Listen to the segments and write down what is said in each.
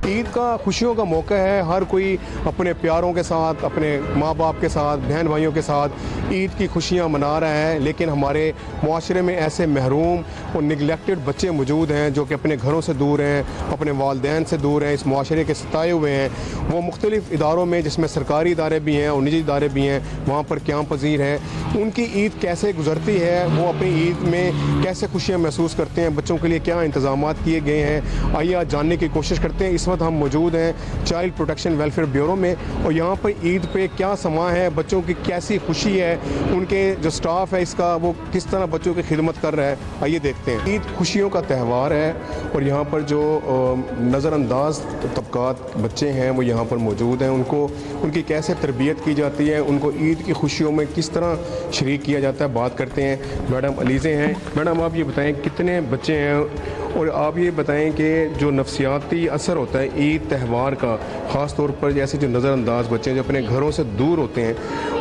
ईद का खुशियों का मौका है, हर कोई अपने प्यारों के साथ, अपने माँ बाप के साथ, बहन भाइयों के साथ ईद की खुशियाँ मना रहा है। लेकिन हमारे माशरे में ऐसे महरूम और निगलेक्टेड बच्चे मौजूद हैं जो कि अपने घरों से दूर हैं, अपने वालदैन से दूर हैं, इस माशरे के सताए हुए हैं। वो मुख्तलिफ़ इदारों में, जिसमें सरकारी इदारे भी हैं और निजी इदारे भी हैं, वहाँ पर क़याम पज़ीर हैं। उनकी ईद कैसे गुज़रती है, वो अपनी ईद में कैसे खुशियाँ महसूस करते हैं, बच्चों के लिए क्या इंतज़ाम किए गए हैं, आइए आज जानने की कोशिश करते हैं। इस वक्त हम मौजूद हैं चाइल्ड प्रोटेक्शन वेलफेयर ब्यूरो में और यहाँ पर ईद पे क्या समा है, बच्चों की कैसी खुशी है, उनके जो स्टाफ है इसका वो किस तरह बच्चों की खिदमत कर रहा है, आइए देखते हैं। ईद खुशियों का त्यौहार है और यहाँ पर जो नज़रअंदाज तबकात बच्चे हैं वो यहाँ पर मौजूद हैं। उनकी कैसे तरबियत की जाती है, उनको ईद की खुशियों में किस तरह शरीक किया जाता है, बात करते हैं। मैडम अलीज़े हैं। मैडम आप ये बताएं कितने बच्चे हैं और आप ये बताएं कि जो नफसियाती असर होता है ईद त्यौहार का, ख़ास तौर पर जैसे जो नज़रअंदाज बच्चे हैं जो अपने घरों से दूर होते हैं,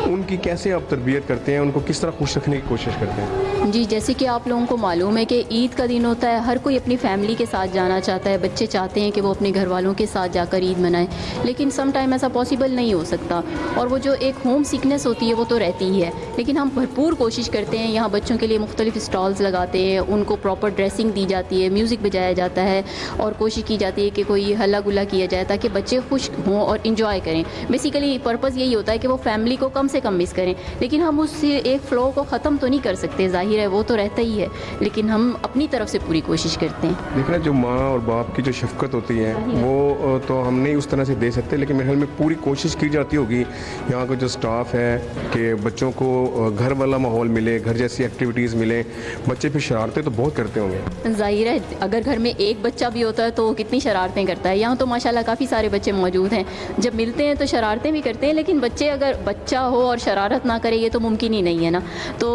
उनकी कैसे आप तरबियत करते हैं, उनको किस तरह खुश रखने की कोशिश करते हैं? जी, जैसे कि आप लोगों को मालूम है कि ईद का दिन होता है, हर कोई अपनी फैमिली के साथ जाना चाहता है, बच्चे चाहते हैं कि वो अपने घर वालों के साथ जाकर ईद मनाएं, लेकिन सम टाइम ऐसा पॉसिबल नहीं हो सकता और वो जो एक होम सिकनेस होती है वो तो रहती ही है। लेकिन हम भरपूर कोशिश करते हैं, यहाँ बच्चों के लिए मुख्तलिफ स्टॉल्स लगाते हैं, उनको प्रॉपर ड्रेसिंग दी जाती है, म्यूज़िक बजाया जाता है और कोशिश की जाती है कि कोई हल्ला गुल्ला किया जाए ताकि बच्चे खुश हों और इंजॉय करें। बेसिकली पर्पज़ यही होता है कि वो फैमिली को कम से कम मिस करें, लेकिन हम उससे एक फ़्लो को ख़त्म तो नहीं कर सकते, ज़ाहिर है वो तो रहता ही है, लेकिन हम अपनी तरफ से पूरी कोशिश करते हैं। देखना जो माँ और बाप की जो शफ़क़त होती है वो तो हम नहीं उस तरह से दे सकते, लेकिन मेरे ख्याल में पूरी कोशिश की जाती होगी यहाँ का जो स्टाफ है कि बच्चों को घर वाला माहौल मिले, घर जैसी एक्टिविटीज़ मिले। बच्चे फिर शरारतें तो बहुत करते होंगे। ज़ाहिर है अगर घर में एक बच्चा भी होता है तो वो कितनी शरारतें करता है। यहाँ तो माशाल्लाह काफ़ी सारे बच्चे मौजूद हैं, जब मिलते हैं तो शरारतें भी करते हैं, लेकिन बच्चे अगर बच्चा हो और शरारत ना करे ये तो मुमकिन ही नहीं है ना। तो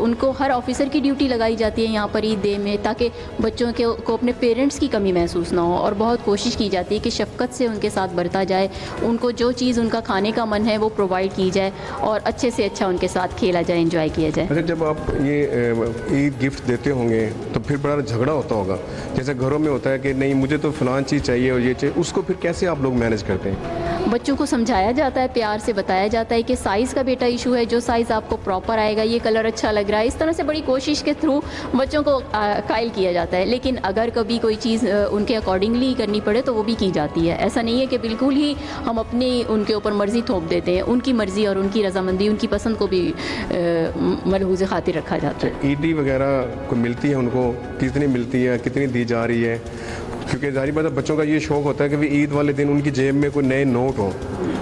उनको हर ऑफिसर की ड्यूटी लगाई जाती है यहाँ पर ईद डे में, ताकि बच्चों को अपने पेरेंट्स की कमी महसूस ना हो और बहुत कोशिश की जाती है कि शफ़क़त से उनके साथ बरता जाए, उनको जो चीज़ उनका खाने का मन है वो प्रोवाइड की जाए और अच्छे से अच्छा उनके साथ खेला जाए, इंजॉय किया जाए। अच्छा, जब आप ये ईद गिफ्ट देते होंगे तो फिर बड़ा झगड़ा होता होगा, जैसे घरों में होता है कि नहीं मुझे तो फ़लाँ चीज़ चाहिए और ये चाहिए, उसको फिर कैसे आप लोग मैनेज करते हैं? बच्चों को समझाया जाता है, प्यार से बताया जाता है कि साइज़ का बेटा इशू है, जो साइज़ आपको प्रॉपर आएगा, ये कलर अच्छा लग रहा है, इस तरह से बड़ी कोशिश के थ्रू बच्चों को कायल किया जाता है। लेकिन अगर कभी कोई चीज़ उनके अकॉर्डिंगली करनी पड़े तो वो भी की जाती है। ऐसा नहीं है कि बिल्कुल ही हम अपनी उनके ऊपर मर्ज़ी थोप देते हैं, उनकी मर्ज़ी और उनकी रजामंदी, उनकी पसंद को भी मलहूज़ खातिर रखा जाता है। ईदी वगैरह को मिलती है, उनको कितनी मिलती है, कितनी दी जा रही है? क्योंकि जाहिर बात है बच्चों का ये शौक़ होता है कि ईद वाले दिन उनकी जेब में कोई नए नोट हो,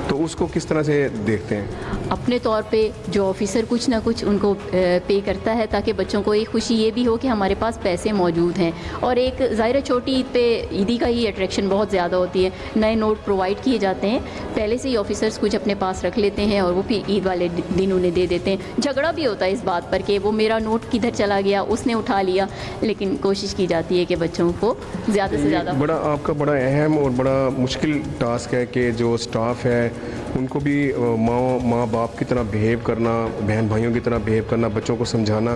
तो उसको किस तरह से देखते हैं? अपने तौर पे जो ऑफ़िसर कुछ ना कुछ उनको पे करता है ताकि बच्चों को एक खुशी ये भी हो कि हमारे पास पैसे मौजूद हैं। और एक ज़ाहिर छोटी ईद पे ईदी का ही अट्रैक्शन बहुत ज़्यादा होती है, नए नोट प्रोवाइड किए जाते हैं, पहले से ही ऑफ़िसर्स कुछ अपने पास रख लेते हैं और वो फिर ईद वाले दिन उन्हें दे देते हैं। झगड़ा भी होता है इस बात पर कि वो मेरा नोट किधर चला गया, उसने उठा लिया, लेकिन कोशिश की जाती है कि बच्चों को ज़्यादा से ज़्यादा। बड़ा आपका बड़ा अहम और बड़ा मुश्किल टास्क है कि जो स्टाफ है उनको भी माँ बाप की तरह बिहेव करना, बहन भाइयों की तरह बिहेव करना, बच्चों को समझाना।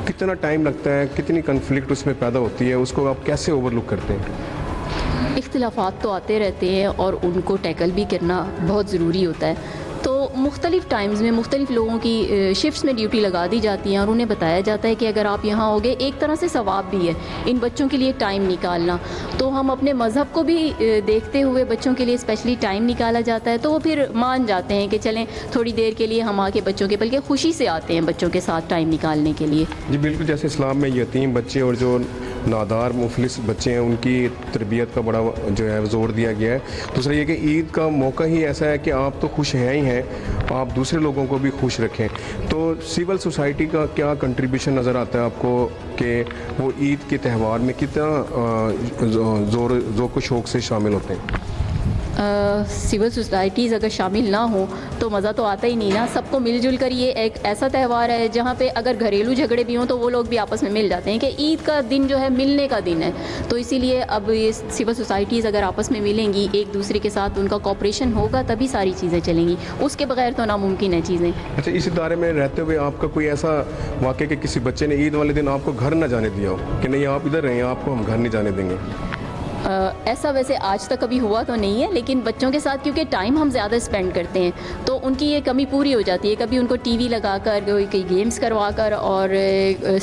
कितना टाइम लगता है, कितनी कन्फ्लिक्ट उसमें पैदा होती है, उसको आप कैसे ओवरलुक करते हैं? इख्तिलाफ़ात तो आते रहते हैं और उनको टैकल भी करना बहुत ज़रूरी होता है। तो मुख्तलिफ़ टाइम्स में मुख्तलिफ़ लोगों की शिफ्ट्स में ड्यूटी लगा दी जाती हैं और उन्हें बताया जाता है कि अगर आप यहाँ होगे, एक तरह से सवाब भी है इन बच्चों के लिए टाइम निकालना। तो हम अपने मज़हब को भी देखते हुए बच्चों के लिए स्पेशली टाइम निकाला जाता है, तो वो फिर मान जाते हैं कि चलें थोड़ी देर के लिए हम आके बच्चों के, बल्कि खुशी से आते हैं बच्चों के साथ टाइम निकालने के लिए। जी बिल्कुल, जैसे इस्लाम में यतीम बच्चे और जो नादार मुफलिस बच्चे हैं उनकी तरबियत का बड़ा जो है ज़ोर दिया गया है। दूसरा ये कि ईद का मौका ही ऐसा है कि आप तो खुश हैं ही हैं, आप दूसरे लोगों को भी खुश रखें। तो सिविल सोसाइटी का क्या कंट्रीब्यूशन नज़र आता है आपको कि वो ईद के त्यौहार में कितना ज़ोर शौक़ से शामिल होते हैं? सिविल सोसाइटीज़ अगर शामिल ना हो तो मज़ा तो आता ही नहीं ना। सबको मिलजुल कर, ये एक ऐसा त्यौहार है जहाँ पे अगर घरेलू झगड़े भी हों तो वो लोग भी आपस में मिल जाते हैं कि ईद का दिन जो है मिलने का दिन है। तो इसीलिए अब ये सिविल सोसाइटीज़ अगर आपस में मिलेंगी, एक दूसरे के साथ उनका कोऑपरेशन होगा, तभी सारी चीज़ें चलेंगी, उसके बगैर तो नामुमकिन है चीज़ें। अच्छा, इस इदारे में रहते हुए आपका कोई ऐसा वाक़या कि किसी बच्चे ने ईद वाले दिन आपको घर ना जाने दिया हो कि नहीं आप इधर रहें, आपको हम घर नहीं जाने देंगे? ऐसा वैसे आज तक कभी हुआ तो नहीं है, लेकिन बच्चों के साथ क्योंकि टाइम हम ज़्यादा स्पेंड करते हैं तो उनकी ये कमी पूरी हो जाती है। कभी उनको टीवी लगाकर कोई गेम्स करवाकर और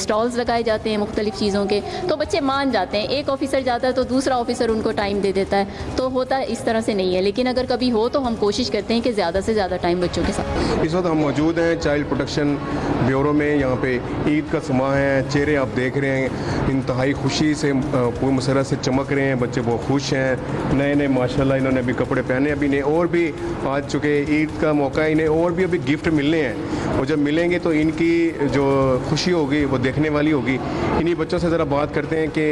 स्टॉल्स लगाए जाते हैं मुख्तलिफ़ चीज़ों के, तो बच्चे मान जाते हैं। एक ऑफिसर जाता है तो दूसरा ऑफिसर उनको टाइम दे देता है, तो होता है इस तरह से नहीं है। लेकिन अगर कभी हो तो हम कोशिश करते हैं कि ज़्यादा से ज़्यादा टाइम बच्चों के साथ। इस वक्त हम मौजूद हैं चाइल्ड प्रोटेक्शन ब्यूरो में। यहाँ पे ईद का समा है, चेहरे आप देख रहे हैं इंतहाई खुशी से पूरी मसरत से चमक रहे हैं, बच्चे बहुत खुश हैं। नए नए माशाल्लाह इन्होंने अभी कपड़े पहने, अभी इन्हें और भी आज चुके ईद का मौका है, इन्हें और भी अभी गिफ्ट मिलने हैं और जब मिलेंगे तो इनकी जो खुशी होगी वो देखने वाली होगी। इन्हीं बच्चों से ज़रा बात करते हैं कि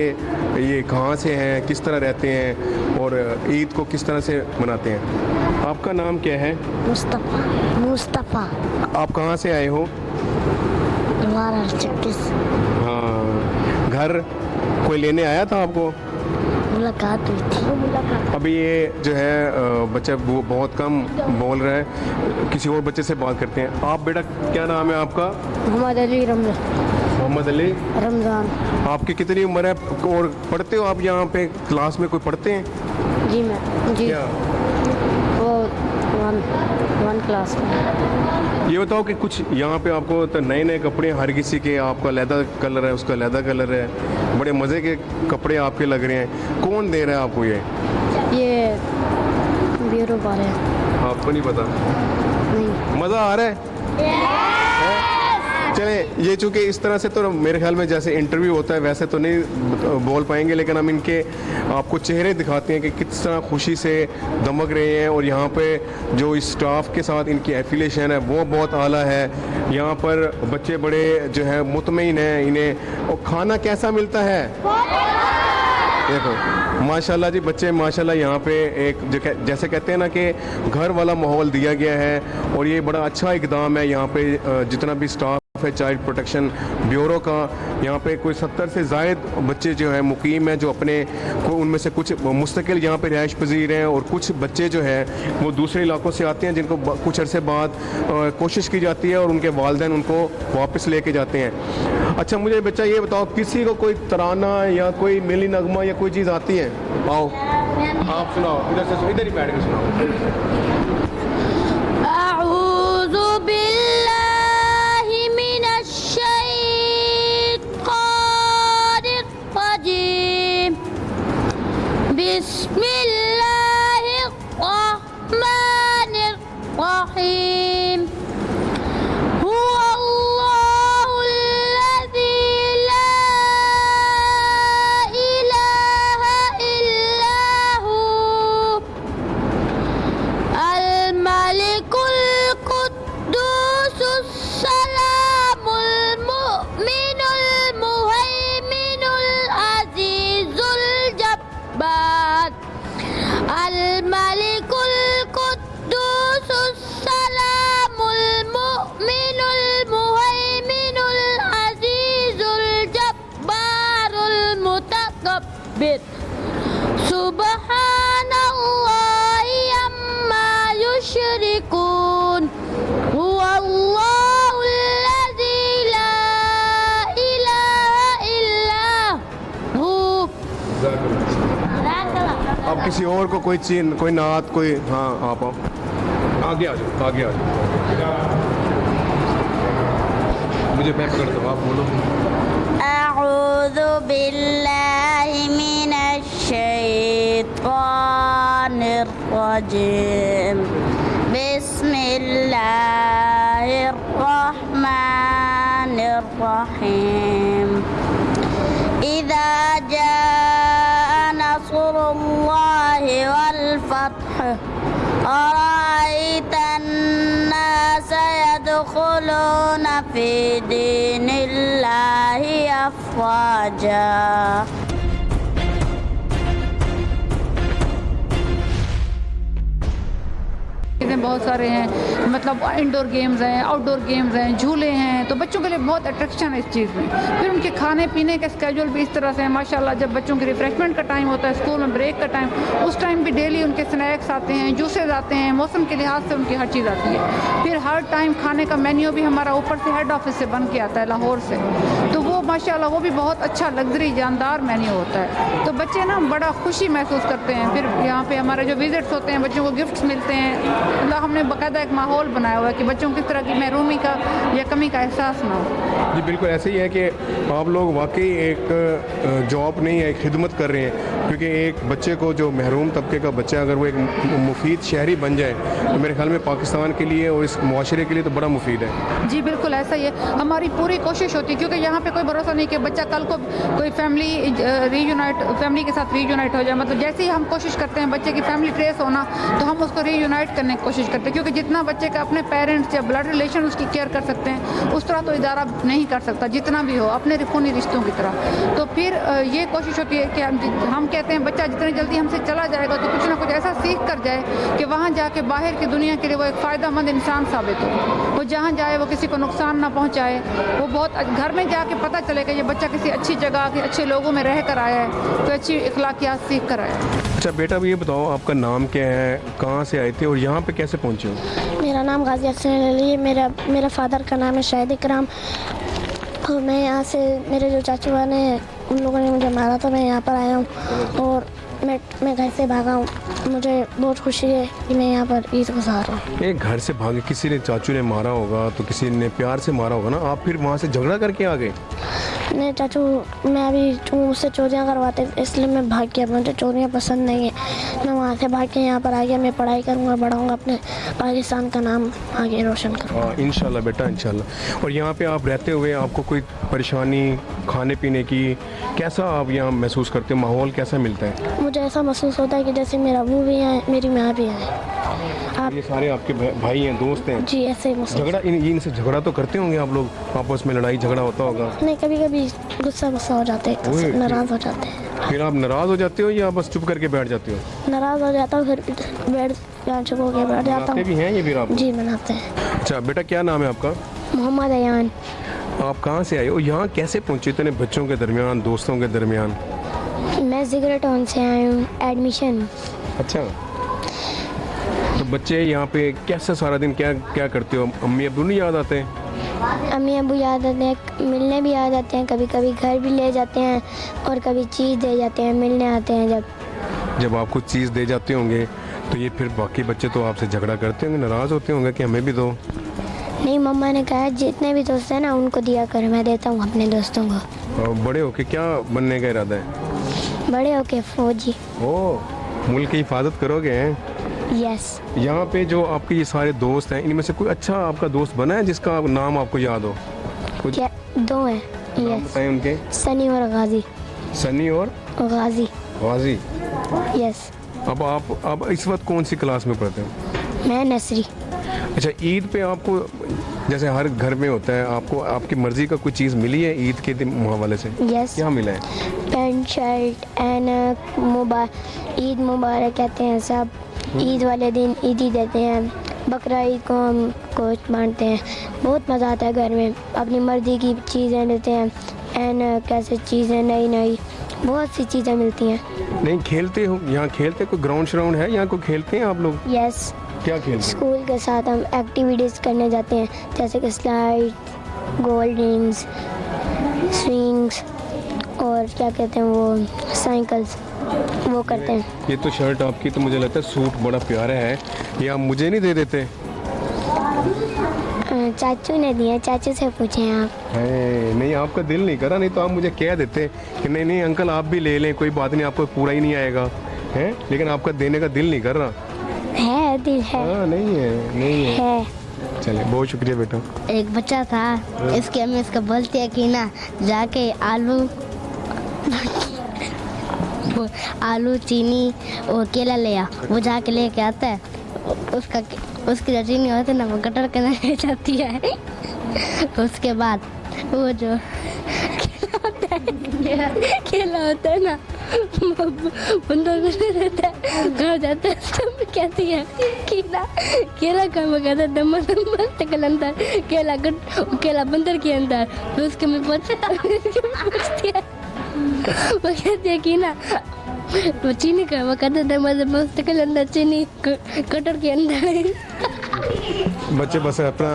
ये कहाँ से हैं, किस तरह रहते हैं और ईद को किस तरह से मनाते हैं। आपका नाम क्या है? मुस्तफ़ा। आप कहाँ से आए हो? हमारा 36। हाँ, घर कोई लेने आया था आपको? मुलाकात हुई थी। अभी ये जो है बच्चा वो बहुत कम बोल रहा है, किसी और बच्चे से बात करते हैं। आप बेटा क्या नाम है आपका? मोहम्मद अली मोहम्मद अली रमज़ान। आपकी कितनी उम्र है और पढ़ते हो आप यहाँ पे क्लास में कोई पढ़ते हैं? जी मैं जी क्या? वो वन क्लास में। ये बताओ कि कुछ यहाँ पे आपको तो नए नए कपड़े हर किसी के, आपका अलहदा कलर है, उसका अलहदा कलर है, बड़े मज़े के कपड़े आपके लग रहे हैं। कौन दे रहा है आपको ये ब्यूरो वाले हैं। आपको नहीं पता? नहीं। मज़ा आ रहा है? चले, ये चूँकि इस तरह से तो मेरे ख्याल में जैसे इंटरव्यू होता है वैसे तो नहीं बोल पाएंगे, लेकिन हम इनके आपको चेहरे दिखाते हैं कि किस तरह खुशी से दमक रहे हैं। और यहाँ पे जो इस स्टाफ के साथ इनकी एफिलिएशन है वो बहुत आला है। यहाँ पर बच्चे बड़े जो है मुतमईन हैं इन्हें। और खाना कैसा मिलता है? देखो माशाल्लाह जी, बच्चे माशाल्लाह यहाँ पे एक जैसे कहते हैं ना कि घर वाला माहौल दिया गया है और ये बड़ा अच्छा इकदाम है। यहाँ पे जितना भी स्टाफ है चाइल्ड प्रोटेक्शन ब्यूरो का, यहाँ पे कोई 70 से ज़ायद बच्चे जो है मुकीम हैं, जो अपने उनमें से कुछ मुस्तकिल यहाँ पे रिहाइश पजीर हैं और कुछ बच्चे जो है वो दूसरे इलाकों से आते हैं जिनको कुछ अरसे बाद कोशिश की जाती है और उनके वालिदैन उनको वापस लेके जाते हैं। अच्छा मुझे बच्चा ये बताओ, किसी को कोई तराना या कोई मिली नगमा या कोई चीज़ आती है? आओ आप सुनाओ, इधर से, इधर ही बैठ के सुनाओ। बिस्मिल्लाहिर्रहमानिर्रहीम। हुवा अल्लाहुल्लज़ी ला इलाहा इल्ला हु अल-मलिकुल कुद्दूसुस सलामुल मुमिनुल मुहैमिनुल अज़ीज़ुल जब्बार। अल-मलिकुल कुद्दूसुस सलामुल मुमिनुल मुहैमिनुल अज़ीज़ुल जब्बारुल मुतकब्बिर। सुब्हानल्लाहि अम्मा युश्रिकून। हुवल्लाहुल्लज़ी ला इलाहा इल्ला हु। अब किसी और को कोई चीज, कोई नात, कोई, हाँ आप आओ, आगे आ जाओ, आगे आ जाओ, मुझे मैं पकड़ दो, आप बोलो। अऊज़ु बिल्लाहि मिनश शैतानिर रजीम। बिस्मिल्लाहिर रहमानिर रहीम। इज़ा जाअ नस्रुल्लाहि वल फत्ह अराअयतन नास यदखुलूना फी दीनिल्लाहि अफ़वाजा। चीज़ें बहुत सारे हैं, मतलब इंडोर गेम्स हैं, आउटडोर गेम्स हैं, झूले हैं, तो बच्चों के लिए बहुत अट्रैक्शन है इस चीज़ में। फिर उनके खाने पीने का स्केड्यूल भी इस तरह से है माशाल्लाह। जब बच्चों के रिफ्रेशमेंट का टाइम होता है, स्कूल में ब्रेक का टाइम, उस टाइम भी डेली उनके स्नैक्स आते हैं, जूसेस आते हैं, मौसम के लिहाज से उनकी हर चीज़ आती है। फिर हर टाइम खाने का मेन्यू भी हमारा ऊपर से हेड ऑफिस से बन के आता है लाहौर से, तो वो माशाल्लाह वो भी बहुत अच्छा लग्जरी जानदार मेन्यू होता है। तो बच्चे ना बड़ा खुशी महसूस करते हैं। फिर यहाँ पे हमारे जो विजिट्स होते हैं बच्चों को गिफ्ट्स मिलते हैं। मतलब हमने बाकायदा एक माहौल बनाया हुआ है कि बच्चों को किस तरह की महरूमी का या कमी का एहसास ना हो। जी बिल्कुल ऐसे ही है कि आप लोग वाकई एक जॉब नहीं है, खिदमत कर रहे हैं, क्योंकि एक बच्चे को जो महरूम तबके का बच्चा अगर वो एक मुफीद शहरी बन जाए तो मेरे ख्याल में पाकिस्तान के लिए और इस मुआशरे के लिए तो बड़ा मुफीद है। जी बिल्कुल ऐसा ही है। हमारी पूरी कोशिश होती है क्योंकि यहाँ पे कोई भरोसा नहीं कि बच्चा कल को कोई फैमिली के साथ रीयूनाइट हो जाए। मतलब जैसे ही हम कोशिश करते हैं बच्चे की फैमिली ट्रेस होना तो हम उसको रीयूनाइट करने की कोशिश करते हैं, क्योंकि जितना बच्चे का अपने पेरेंट्स या ब्लड रिलेशन उसकी केयर कर सकते हैं उस तरह तो इदारा नहीं कर सकता, जितना भी हो अपने खूनी रिश्तों की तरह। तो फिर ये कोशिश होती है कि हम कहते हैं बच्चा जितनी जल्दी हमसे चला जाएगा तो कुछ ना कुछ ऐसा सीख कर जाए कि वहाँ जाके बाहर की दुनिया के लिए वो एक फ़ायदेमंद इंसान साबित हो। वो जहाँ जाए वो किसी को नुकसान ना पहुँचाए। वो बहुत घर में जाके पता चले कि ये बच्चा किसी अच्छी जगह के अच्छे लोगों में रह कर आया है, तो अच्छी इखलाकियात सीख कर आया है। अच्छा बेटा, अब ये बताओ आपका नाम क्या है, कहाँ से आए थे और यहाँ पे कैसे पहुँचे हो? मेरा नाम गाजी अफसर अली है। मेरा फादर का नाम है शाहिद इकराम। और मैं यहाँ से, मेरे जो चाचू वाले हैं उन लोगों ने मुझे मारा तो मैं यहाँ पर आया हूँ और मैं घर से भागा हूँ। मुझे बहुत खुशी है कि मैं यहाँ पर ईद गुजार रहा हूँ। एक घर से भागे, किसी ने चाचू ने मारा होगा तो किसी ने प्यार से मारा होगा ना, आप फिर वहाँ से झगड़ा करके आ गए? नहीं चाचू, मैं अभी मुझसे चोरियाँ करवाते इसलिए मैं भाग गया। मुझे चोरियाँ पसंद नहीं है। मैं वहाँ से भाग के यहाँ पर आ गया। मैं पढ़ाई करूँगा, बढ़ाऊँगा, अपने पाकिस्तान का नाम आगे रोशन करूँगा। इंशाल्लाह बेटा, इंशाल्लाह। और यहाँ पे आप रहते हुए आपको कोई परेशानी खाने पीने की कैसा आप यहाँ महसूस करते हो, माहौल कैसा मिलता है? मुझे ऐसा महसूस होता है कि जैसे मेरा अबू भी है, मेरी माँ भी है। आप ये सारे आपके भाई हैं, दोस्त हैं? जी ऐसे ही महसूस। झगड़ा इनसे झगड़ा तो करते होंगे आप लोग, आपस में लड़ाई झगड़ा होता होगा? नहीं, कभी कभी गुस्सा हो जाते हैं, नाराज़ हो जाते हैं। फिर आप नाराज़ हो जाते हो या बस चुप करके बैठ जाते हो? नाराज़ हो जाता हूँ, फिर चुप होकर बैठ जाता मनाते हूँ। भी हैं ये फिर आप? जी मनाते हैं। अच्छा बेटा, क्या नाम है आपका? मोहम्मद अयान। आप कहाँ से आए हो, यहाँ कैसे पहुँचे इतने बच्चों के दरमियान, दोस्तों के दरमियान? मैं जिगर टाउन से आई हूँ, एडमिशन। अच्छा, तो बच्चे यहाँ पे कैसे सारा दिन क्या क्या करते हो? अम्मी अब्बू नहीं याद आते? अम्मी अबू याद आते हैं, मिलने भी आ जाते हैं, कभी कभी घर भी ले जाते हैं और कभी चीज़ दे जाते हैं, मिलने आते हैं। जब आप कुछ चीज़ दे जाते होंगे तो ये फिर बाकी बच्चे तो आपसे झगड़ा करते होंगे, नाराज़ होते होंगे कि हमें भी दो? नहीं, मम्मा ने कहा जितने भी दोस्त हैं ना उनको दिया कर, मैं देता हूँ अपने दोस्तों को। और बड़े होके क्या बनने का इरादा है? बड़े होके फौजी। ओह, मुल्क की हिफाजत करोगे हैं? यस। यहाँ पे जो आपके ये सारे दोस्त हैं, इनमें से कोई अच्छा आपका दोस्त बना है जिसका नाम आपको याद हो? कुछ क्या? 2 हैं। नाम यस। बताएं उनके। सनी और गाजी। सनी और गाजी। गाजी। यस। अब इस वक्त कौन सी क्लास में पढ़ते हो? मैं नसरी। अच्छा, ईद पे आपको जैसे हर घर में होता है, आपको आपकी मर्जी का कोई चीज़ मिली है ईद के दिन हवाले से? यस। क्या मिला है? पैंट शर्ट ऐनक ईद मुबारक कहते हैं सब। ईद वाले दिन ईदी देते हैं। बकरा ईद को हम गोश्त बांटते हैं। बहुत मज़ा आता है घर में, अपनी मर्जी की चीज़ें लेते हैं। ऐनक कैसे चीज़ें नई बहुत सी चीज़ें मिलती हैं। नहीं खेलते हो यहाँ? खेलते कोई ग्राउंड श्राउंड है यहाँ, कोई खेलते हैं आप लोग? यस। क्या खेलते हैं? स्कूल के साथ हम एक्टिविटीज़ करने जाते हैं, जैसे कि स्लाइड, गोल्ड रिंग्स, स्विंग्स और क्या कहते हैं वो साइकिल्स, वो करते हैं। ये तो शर्ट आपकी तो मुझे लगता है सूट बड़ा प्यारा है, ये आप मुझे नहीं दे देते? चाचू ने दिया, चाचू से पूछें आप। नहीं, आपका दिल नहीं करा? नहीं तो आप मुझे कह देते कि नहीं अंकल आप भी ले लें, कोई बात नहीं, आपको पूरा ही नहीं आएगा है, लेकिन आपका देने का दिल नहीं कर रहा है। दिल है। नहीं है। चलिए, बहुत शुक्रिया बेटा। एक बच्चा था, इसकी अम्मी इसको बोलती है कि ना जाके आलू चीनी और केला ले आ। वो जाके लेके आता है, उसकी जो चीनी होती है ना वो कटर करने ले जाती है। उसके बाद वो जो केला होता है ना बंदर रहता है, घर जाता है, सब कहती है केला का वो कहता है दम्मल अंदर केला बंदर के अंदर। तो उसके में पूछती है, वो कहती है कि ना वो चीनी का वो कहता है दम्मल अंदर, चीनी कटर के अंदर। बच्चे बस अपना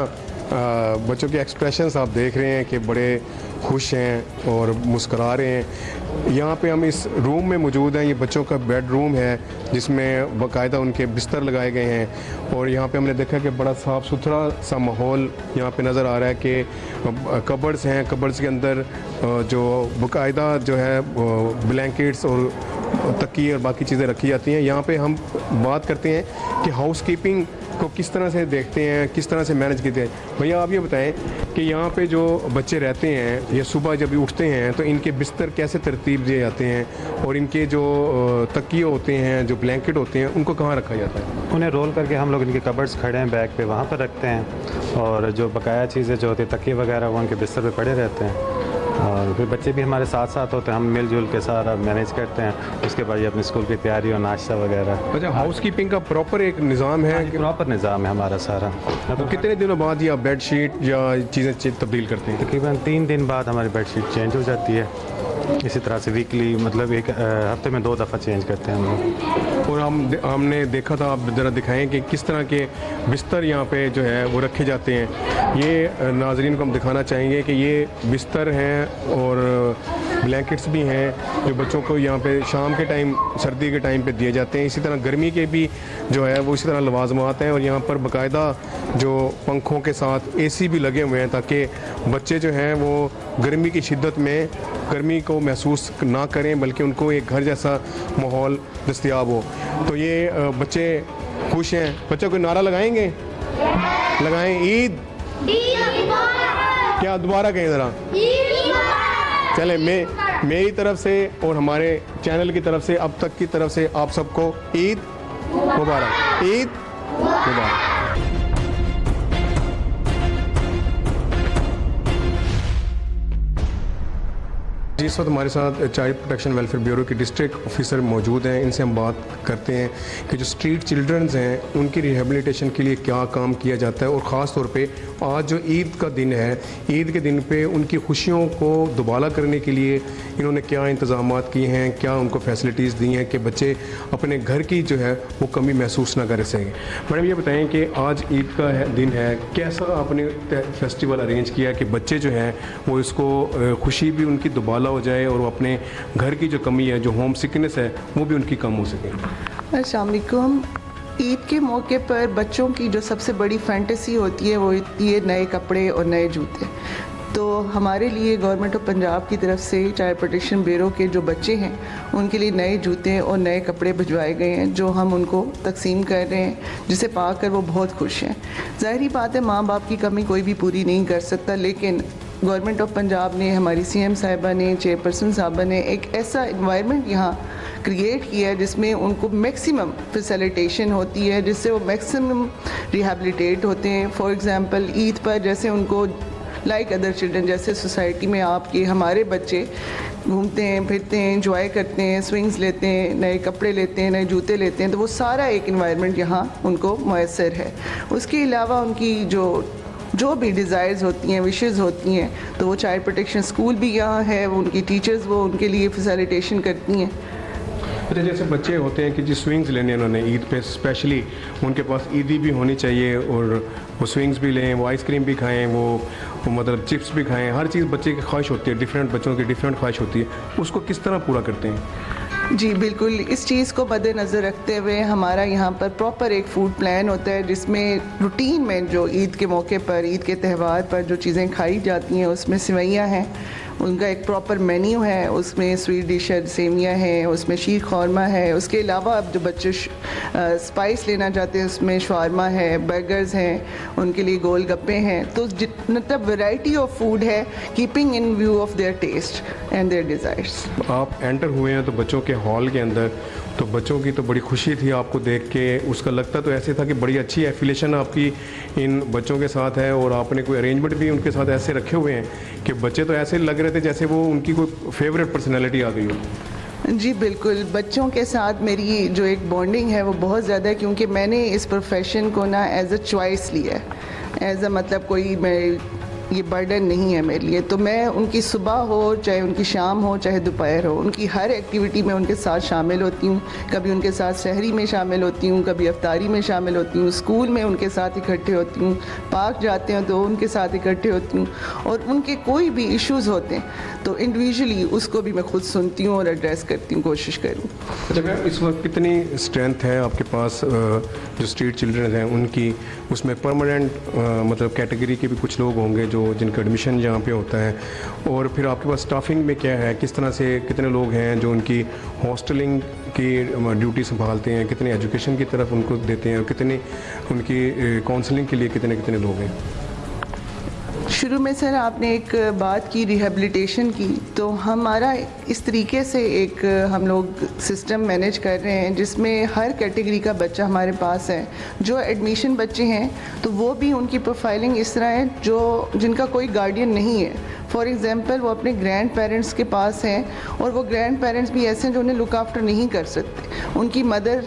बच्चों के एक्सप्रेशंस आप देख रहे हैं कि बड़े खुश हैं और मुस्करा रहे हैं। यहाँ पे हम इस रूम में मौजूद हैं। ये बच्चों का बेडरूम है जिसमें बाकायदा उनके बिस्तर लगाए गए हैं और यहाँ पे हमने देखा कि बड़ा साफ़ सुथरा सा माहौल यहाँ पे नज़र आ रहा है कि कबर्ड्स हैं, कबर्ड्स के अंदर जो बाकायदा जो है ब्लैंकेट्स और तकिए और बाकी चीज़ें रखी जाती हैं। यहाँ पे हम बात करते हैं कि हाउस कीपिंग को किस तरह से देखते हैं, किस तरह से मैनेज करते हैं। भैया आप ये बताएं कि यहाँ पे जो बच्चे रहते हैं या सुबह जब उठते हैं तो इनके बिस्तर कैसे तरतीब दिए जाते हैं और इनके जो तकिए होते हैं, जो ब्लैंकेट होते हैं, उनको कहाँ रखा जाता है? उन्हें रोल करके हम लोग इनके कबर्ड्स खड़े हैं बैग पे, वहाँ पर रखते हैं और जो बकाया चीज़ें जो होती है तकिए वगैरह वो उनके बिस्तर पे पड़े रहते हैं और फिर बच्चे भी हमारे साथ साथ होते हैं। हम मिलजुल के सारा मैनेज करते हैं। उसके बाद ये अपने स्कूल की तैयारी और नाश्ता वगैरह। अच्छा, हाउस कीपिंग का प्रॉपर एक निज़ाम है? प्रॉपर निज़ाम है हमारा सारा। तो कितने दिनों बाद ये आप बेड शीट या चीज़ें तब्दील करते हैं? तकरीबन 3 दिन बाद हमारी बेड शीट चेंज हो जाती है। इसी तरह से वीकली मतलब एक हफ्ते में 2 दफ़ा चेंज करते हैं हम लोग। और हमने देखा था, आप ज़रा दिखाएं कि किस तरह के बिस्तर यहाँ पे जो है वो रखे जाते हैं। ये नाज़रीन को हम दिखाना चाहेंगे कि ये बिस्तर हैं और ब्लैंकेट्स भी हैं जो बच्चों को यहाँ पे शाम के टाइम, सर्दी के टाइम पे दिए जाते हैं। इसी तरह गर्मी के भी जो है वो इसी तरह लवाजमात हैं और यहाँ पर बाकायदा जो पंखों के साथ एसी भी लगे हुए हैं ताकि बच्चे जो हैं वो गर्मी की शिद्दत में गर्मी को महसूस ना करें बल्कि उनको एक घर जैसा माहौल दस्तयाब हो। तो ये बच्चे खुश हैं। बच्चों को नारा लगाएंगे, लगाएं ईद क्या दोबारा कहें ज़रा। चले मेरी तरफ से और हमारे चैनल की तरफ से, अब तक की तरफ से आप सबको ईद मुबारक, ईद मुबारक। इस वक्त हमारे साथ चाइल्ड प्रोटेक्शन वेलफेयर ब्यूरो के डिस्ट्रिक्ट ऑफिसर मौजूद हैं। इनसे हम बात करते हैं कि जो स्ट्रीट चिल्ड्रंस हैं उनकी रिहेबिलिटेशन के लिए क्या काम किया जाता है और ख़ास तौर पे आज जो ईद का दिन है, ईद के दिन पे उनकी खुशियों को दुबाला करने के लिए इन्होंने क्या इंतज़ाम किए हैं, क्या उनको फैसिलिटीज़ दी हैं कि बच्चे अपने घर की जो है वो कमी महसूस ना कर सकें। मैडम ये बताएँ कि आज ईद का दिन है, कैसा आपने फेस्टिवल अरेंज किया कि बच्चे जो हैं वो इसको खुशी भी उनकी दुबाला हो जाए और वो अपने घर की जो कमी है, जो होम सिकनेस है, वो भी उनकी कम हो सके। अस्सलाम वालेकुम। ईद के मौके पर बच्चों की जो सबसे बड़ी फैंटेसी होती है वो ये नए कपड़े और नए जूते। तो हमारे लिए गवर्नमेंट ऑफ पंजाब की तरफ से चाइल्ड प्रोटेक्शन ब्यूरो के जो बच्चे हैं उनके लिए नए जूते और नए कपड़े भिजवाए गए हैं जो हम उनको तकसीम कर रहे हैं, जिसे पाकर वो बहुत खुश हैं। ज़ाहिरी बात है माँ बाप की कमी कोई भी पूरी नहीं कर सकता, लेकिन गवर्नमेंट ऑफ पंजाब ने, हमारी सीएम साहिबा ने, चेयरपर्सन साहिबा ने एक ऐसा इन्वायरमेंट यहाँ क्रिएट किया है जिसमें उनको मैक्सिमम फैसिलिटेशन होती है, जिससे वो मैक्सिमम रिहेबिलिटेट होते हैं। फॉर एग्ज़ाम्पल ईद पर जैसे उनको लाइक अदर चिल्ड्रन, जैसे सोसाइटी में आपके हमारे बच्चे घूमते हैं, फिरते हैं, इंजॉय करते हैं, स्विंग्स लेते हैं, नए कपड़े लेते हैं, नए जूते लेते हैं, तो वो सारा एक इन्वायरमेंट यहाँ उनको मैसर है। उसके अलावा उनकी जो भी डिज़ायर्स होती हैं, विशेज़ होती हैं, तो वो चाइल्ड प्रोटेक्शन स्कूल भी यहाँ है, वो उनकी टीचर्स वो उनके लिए फैसिलिटेशन करती हैं। अच्छा, जैसे बच्चे होते हैं कि जो स्विंग्स लेने उन्होंने ईद पे स्पेशली, उनके पास ईदी भी होनी चाहिए और वो स्विंग्स भी लें, वो आइसक्रीम भी खाएं, वो मतलब चिप्स भी खाएं, हर चीज़ बच्चे की ख्वाहिश होती है, डिफरेंट बच्चों की डिफरेंट ख्वाहिश होती है, उसको किस तरह पूरा करते हैं? जी बिल्कुल, इस चीज़ को मद्देनज़र रखते हुए हमारा यहाँ पर प्रॉपर एक फूड प्लान होता है जिसमें रूटीन में जो ईद के मौके पर, ईद के त्यौहार पर जो चीज़ें खाई जाती हैं उसमें सेवइयाँ हैं, उनका एक प्रॉपर मेन्यू है, उसमें स्वीट डिश सेमियाँ हैं, उसमें शीर खौरमा है। उसके अलावा अब जो बच्चे स्पाइस लेना चाहते हैं उसमें शवारमा है, बर्गर्स हैं, उनके लिए गोल गप्पे हैं। तो मतलब वैरायटी ऑफ फूड है, keeping in view of their taste and their desires. आप एंटर हुए हैं तो बच्चों के हॉल के अंदर, तो बच्चों की तो बड़ी खुशी थी आपको देख के, उसका लगता तो ऐसे था कि बड़ी अच्छी एफिलेशन आपकी इन बच्चों के साथ है और आपने कोई अरेंजमेंट भी उनके साथ ऐसे रखे हुए हैं कि बच्चे तो ऐसे लग रहे थे जैसे वो उनकी कोई फेवरेट पर्सनैलिटी आ गई हो। जी बिल्कुल, बच्चों के साथ मेरी जो एक बॉन्डिंग है वो बहुत ज़्यादा है, क्योंकि मैंने इस प्रोफेशन को ना एज अ चॉइस लिया है, एज अ मतलब कोई मैं ये बर्डन नहीं है मेरे लिए। तो मैं उनकी सुबह हो चाहे उनकी शाम हो चाहे दोपहर हो, उनकी हर एक्टिविटी में उनके साथ शामिल होती हूँ। कभी उनके साथ शहरी में शामिल होती हूँ, कभी अफ्तारी में शामिल होती हूँ, स्कूल में उनके साथ इकट्ठे होती हूँ, पार्क जाते हैं तो उनके साथ इकट्ठे होती हूँ, और उनके कोई भी इश्यूज़ होते हैं तो इंडिविजुअली उसको भी मैं खुद सुनती हूँ और एड्रेस करती हूँ, कोशिश करूँ। अच्छा मैम, इस वक्त कितनी स्ट्रेंथ है आपके पास जो स्ट्रीट चिल्ड्रन हैं उनकी, उसमें परमानेंट मतलब कैटेगरी के भी कुछ लोग होंगे जो जिनका एडमिशन यहाँ पे होता है, और फिर आपके पास स्टाफिंग में क्या है, किस तरह से कितने लोग हैं जो उनकी हॉस्टलिंग की ड्यूटी संभालते हैं, कितने एजुकेशन की तरफ उनको देते हैं, और कितने उनकी काउंसलिंग के लिए कितने कितने लोग हैं? शुरू में सर आपने एक बात की रिहेबिलिटेशन की, तो हमारा इस तरीके से एक हम लोग सिस्टम मैनेज कर रहे हैं जिसमें हर कैटेगरी का बच्चा हमारे पास है। जो एडमिशन बच्चे हैं तो वो भी उनकी प्रोफाइलिंग इस तरह है जो जिनका कोई गार्डियन नहीं है। फॉर एग्ज़ाम्पल वो अपने ग्रैंड पेरेंट्स के पास हैं और वो ग्रैंड पेरेंट्स भी ऐसे हैं जो उन्हें लुक आफ्टर नहीं कर सकते। उनकी मदर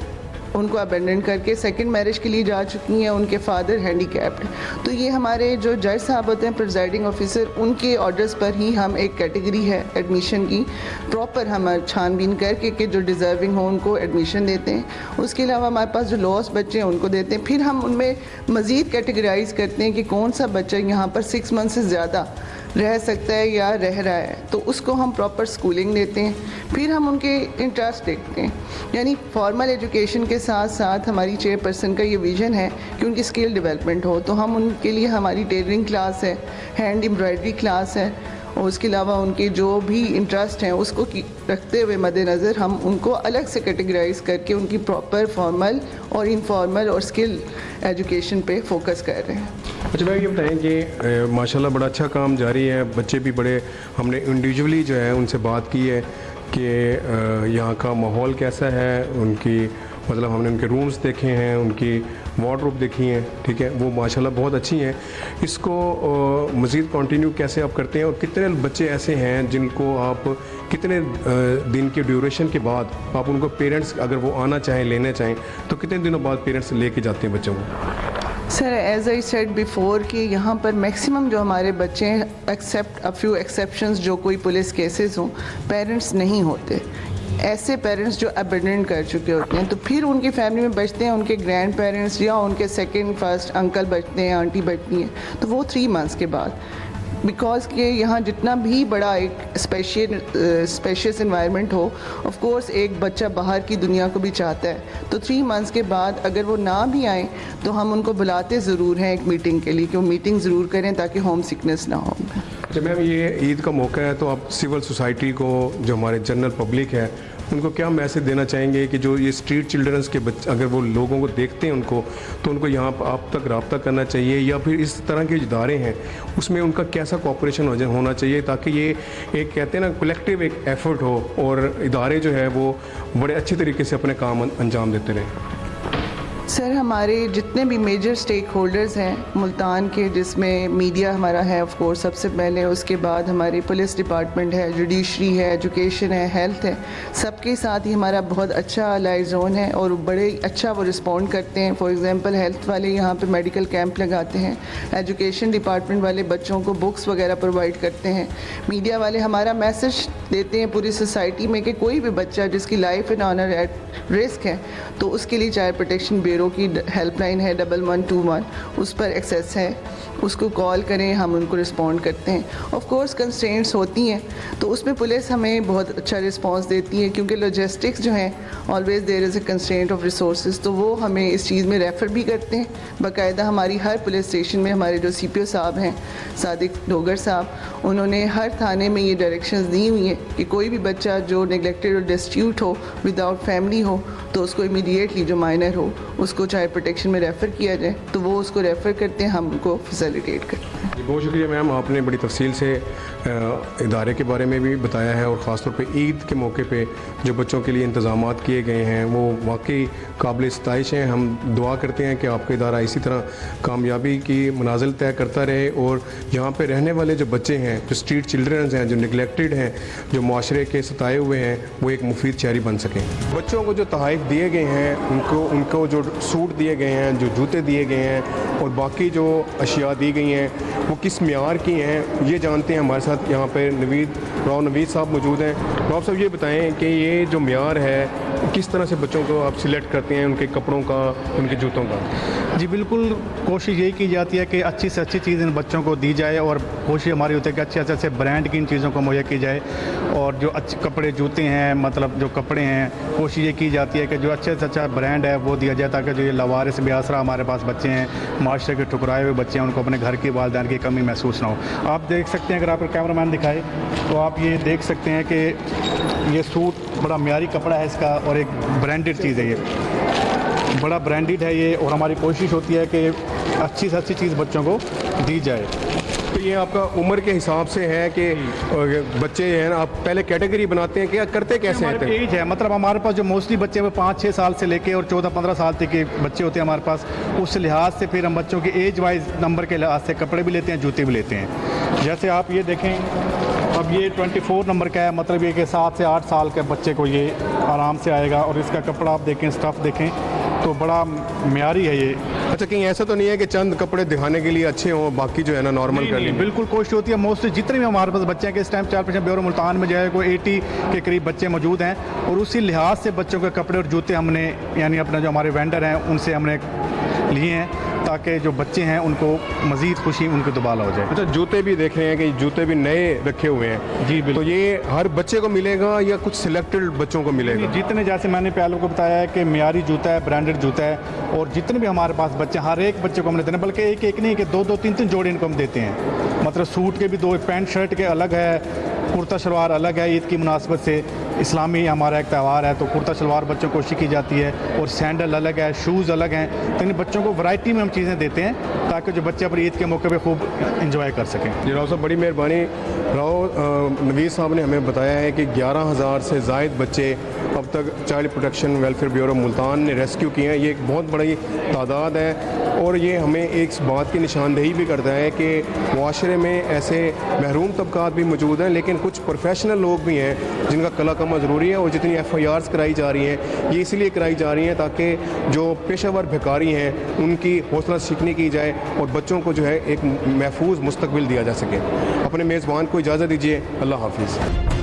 उनको अबेंडन करके सेकंड मैरिज के लिए जा चुकी हैं, उनके फादर हैंडीकैप्ड। तो ये हमारे जो जज साहब होते हैं प्रिजाइडिंग ऑफिसर, उनके ऑर्डर्स पर ही हम एक कैटेगरी है एडमिशन की प्रॉपर हम छानबीन करके कि जो डिज़र्विंग हो उनको एडमिशन देते हैं। उसके अलावा हमारे पास जो लॉस्ट बच्चे हैं उनको देते हैं। फिर हम उनमें मज़ीद कैटेगराइज करते हैं कि कौन सा बच्चा यहाँ पर 6 मंथ से ज़्यादा रह सकता है या रह रहा है, तो उसको हम प्रॉपर स्कूलिंग देते हैं। फिर हम उनके इंटरेस्ट देखते हैं, यानी फॉर्मल एजुकेशन के साथ साथ हमारी चेयरपर्सन का ये विज़न है कि उनकी स्किल डेवलपमेंट हो, तो हम उनके लिए हमारी टेलरिंग क्लास है, हैंड एम्ब्रॉयडरी क्लास है, और उसके अलावा उनके जो भी इंटरेस्ट हैं उसको रखते हुए मद्देनज़र हम उनको अलग से कैटेगराइज करके उनकी प्रॉपर फॉर्मल और इनफॉर्मल और स्किल एजुकेशन पे फोकस कर रहे हैं। अच्छा मैम, ये बताएं कि माशाल्लाह बड़ा अच्छा काम जारी है, बच्चे भी बड़े, हमने इंडिविजुअली जो है उनसे बात की है कि यहाँ का माहौल कैसा है, उनकी मतलब हमने उनके रूम्स देखे हैं, उनकी वार्डरोब देखी हैं, ठीक है, वो माशाल्लाह बहुत अच्छी हैं। इसको मज़ीद कंटिन्यू कैसे आप करते हैं, और कितने बच्चे ऐसे हैं जिनको आप कितने दिन के ड्यूरेशन के बाद आप उनको पेरेंट्स अगर वो आना चाहें लेना चाहें तो कितने दिनों बाद पेरेंट्स लेके जाते हैं बच्चों को? Sir as I said before कि यहाँ पर मैक्सिमम जो हमारे बच्चे हैं एक्सेप्ट अ फ्यू एक्सेप्शंस जो कोई पुलिस केसेस हों पेरेंट्स नहीं होते। ऐसे पेरेंट्स जो अबेंडन कर चुके होते हैं तो फिर उनकी फैमिली में बचते हैं उनके ग्रैंड पेरेंट्स या उनके सेकंड फर्स्ट अंकल बचते हैं, आंटी बचती हैं, तो वो 3 मंथ्स के बाद। बिकॉज कि यहाँ जितना भी बड़ा एक स्पेशियस इन्वायरमेंट हो, ऑफ कोर्स एक बच्चा बाहर की दुनिया को भी चाहता है, तो 3 मंथ्स के बाद अगर वो ना भी आए तो हम उनको बुलाते ज़रूर हैं एक मीटिंग के लिए कि वो मीटिंग ज़रूर करें ताकि होम सिकनेस ना हो। जब मैम ये ईद का मौका है तो आप सिविल सोसाइटी को, जो हमारे जनरल पब्लिक है, उनको क्या मैसेज देना चाहेंगे कि जो ये स्ट्रीट चिल्ड्रंस के बच्चे अगर वो लोगों को देखते हैं उनको, तो उनको यहाँ आप तक रब्ता करना चाहिए, या फिर इस तरह के इदारे हैं उसमें उनका कैसा कोऑपरेशन होना चाहिए ताकि ये एक कहते हैं ना कलेक्टिव एक एफर्ट हो और इदारे जो है वो बड़े अच्छे तरीके से अपने काम अंजाम देते रहें? सर हमारे जितने भी मेजर स्टेक होल्डर्स हैं मुल्तान के, जिसमें मीडिया हमारा है ऑफ कोर्स सबसे पहले, उसके बाद हमारी पुलिस डिपार्टमेंट है, जुडिशरी है, एजुकेशन है, हेल्थ है, सबके साथ ही हमारा बहुत अच्छा अलाइज जोन है और बड़े अच्छा वो रिस्पॉन्ड करते हैं। फॉर एग्जांपल हेल्थ वाले यहाँ पे मेडिकल कैंप लगाते हैं, एजुकेशन डिपार्टमेंट वाले बच्चों को बुक्स वगैरह प्रोवाइड करते हैं, मीडिया वाले हमारा मैसेज देते हैं पूरी सोसाइटी में कि कोई भी बच्चा जिसकी life and honour at risk है तो उसके लिए चाइल्ड प्रोटेक्शन ब्यूरो की हेल्पलाइन है 1121, उस पर एक्सेस है, उसको कॉल करें, हम उनको रिस्पॉन्ड करते हैं। ऑफ कोर्स कंस्ट्रेंट्स होती हैं तो उसमें पुलिस हमें बहुत अच्छा रिस्पांस देती है क्योंकि लॉजिस्टिक्स जो हैं always there is a constraint of resources, तो वो हमें इस चीज़ में रेफ़र भी करते हैं। बाकायदा हमारी हर पुलिस स्टेशन में हमारे जो CPO साहब हैं सादिक डोगर साहब, उन्होंने हर थाने में ये डायरेक्शंस दी हुई हैं कि कोई भी बच्चा जो नेगलेक्टेड और डिस्ट्यूट हो, विदाउट फैमिली हो, तो उसको इमीडिएटली जो माइनर हो उसको चाइल्ड प्रोटेक्शन में रेफ़र किया जाए, तो वो उसको रेफ़र करते हैं, हम उनको फैसिलिटेट करते हैं। बहुत शुक्रिया मैम, आपने बड़ी तफसील से इदारे के बारे में भी बताया है और ख़ास तौर पे ईद के मौके पे जो बच्चों के लिए इंतज़ाम किए गए हैं वो वाकई काबिल सताइश हैं। हम दुआ करते हैं कि आपका इदारा इसी तरह कामयाबी की मनाजिल तय करता रहे और यहाँ पे रहने वाले जो बच्चे हैं, जो स्ट्रीट चिल्ड्रंस हैं, जो निगलेक्टेड हैं, जो माशरे के सताए हुए हैं, वो एक मुफीद शहरी बन सकें। बच्चों को जो तोहफ़े दिए गए हैं, उनको जो सूट दिए गए हैं, जो जूते दिए गए हैं और बाकी जो अशिया दी दी गई हैं वो किस म्यार की हैं, ये जानते हैं। हमारे साथ यहाँ पे नवीद साहब मौजूद हैं। नवाब साहब ये बताएं कि ये जो म्यार है किस तरह से बच्चों को आप सिलेक्ट करते हैं, उनके कपड़ों का, उनके जूतों का? जी बिल्कुल, कोशिश यही की जाती है कि अच्छी से अच्छी चीज़ इन बच्चों को दी जाए और कोशिश हमारी होती है कि अच्छे अच्छे ब्रांड की इन चीज़ों को मुहैया की जाए। और जो अच्छे कपड़े जूते हैं, मतलब जो कपड़े हैं, कोशिश ये की जाती है कि जो अच्छे से अच्छा ब्रांड है वो दिया जाए, ताकि जो ये लवारिस बेआसरा हमारे पास बच्चे हैं, माशरे के ठुकराए हुए बच्चे हैं, उनको अपने घर के वालिदैन की कमी महसूस ना हो। आप देख सकते हैं, अगर आप कैमरामैन दिखाए तो आप ये देख सकते हैं कि ये सूट बड़ा म्यारी कपड़ा है इसका और एक ब्रांडेड चीज़ है, ये बड़ा ब्रांडेड है ये। और हमारी कोशिश होती है कि अच्छी से अच्छी चीज़ बच्चों को दी जाए। तो ये आपका उम्र के हिसाब से है कि बच्चे हैं ना, आप पहले कैटेगरी बनाते हैं, क्या करते कैसे हैं? एज है, मतलब हमारे पास जो मोस्टली बच्चे वो 5-6 साल से लेके और 14-15 साल तक के बच्चे होते हैं हमारे पास। उस लिहाज से फिर हम बच्चों के एज वाइज नंबर के लिहाज से कपड़े भी लेते हैं, जूते भी लेते हैं। जैसे आप ये देखें, अब ये 24 नंबर का है, मतलब ये कि 7 से 8 साल के बच्चे को ये आराम से आएगा। और इसका कपड़ा आप देखें, स्टफ़ देखें तो बड़ा म्यारी है ये। अच्छा, कहीं ऐसा तो नहीं है कि चंद कपड़े दिखाने के लिए अच्छे हों, बाकी जो है ना नॉर्मल कर लें? बिल्कुल कोशिश होती है। मोस्टली जितने भी हमारे पास बच्चे हैं कि इस टाइम चाइल्ड ब्यूरो मुल्तान में जो है कोई 80 के करीब बच्चे मौजूद हैं। और उसी लिहाज से बच्चों के कपड़े और जूते हमने, यानी अपना जो हमारे वेंडर हैं उनसे हमने लिए हैं, ताकि जो बच्चे हैं उनको मज़ीद खुशी उनको दुबाला हो जाए। अच्छा, जूते भी देख रहे हैं कि जूते भी नए रखे हुए हैं? जी बिल्कुल। तो ये हर बच्चे को मिलेगा या कुछ सिलेक्टेड बच्चों को मिलेगा? जितने, जैसे मैंने पहले को बताया है कि म्यारी जूता है, ब्रांडेड जूता है, और जितने भी हमारे पास बच्चे, हर एक बच्चे को हम देते हैं, बल्कि एक एक नहीं कि 2-2, 3-3 जोड़े इनको हम देते हैं। मतलब सूट के भी 2, पैंट शर्ट के अलग है, कुर्ता शलवार अलग है। ईद की मुनासबत से इस्लामी हमारा एक त्यौहार है, तो कुर्ता शलवार बच्चों को कोशिश की जाती है, और सैंडल अलग है, शूज़ अलग हैं। तो इन बच्चों को वैरायटी में हम चीज़ें देते हैं ताकि जो बच्चे अपनी ईद के मौके पे खूब इंजॉय कर सकें। जी राव साहब, बड़ी मेहरबानी। नवीद साहब ने हमें बताया है कि 11,000 से ज़ायद बच्चे अब तक child protection welfare bureau Multan ने रेस्क्यू किए हैं। ये एक बहुत बड़ी तादाद है और ये हमें एक बात की निशानदेही भी करता है कि मुआशरे में ऐसे महरूम तबकात भी मौजूद हैं, लेकिन कुछ प्रोफेशनल लोग भी हैं जिनका कला कमा ज़रूरी है। और जितनी FIRs कराई जा रही हैं ये इसलिए कराई जा रही हैं ताकि जो पेशावर भिखारी हैं उनकी हौसला शिकनी की जाए और बच्चों को जो है एक महफूज मुस्तकबिल दिया जा सके। अपने मेज़बान को इजाज़त दीजिए। अल्लाह हाफिज़।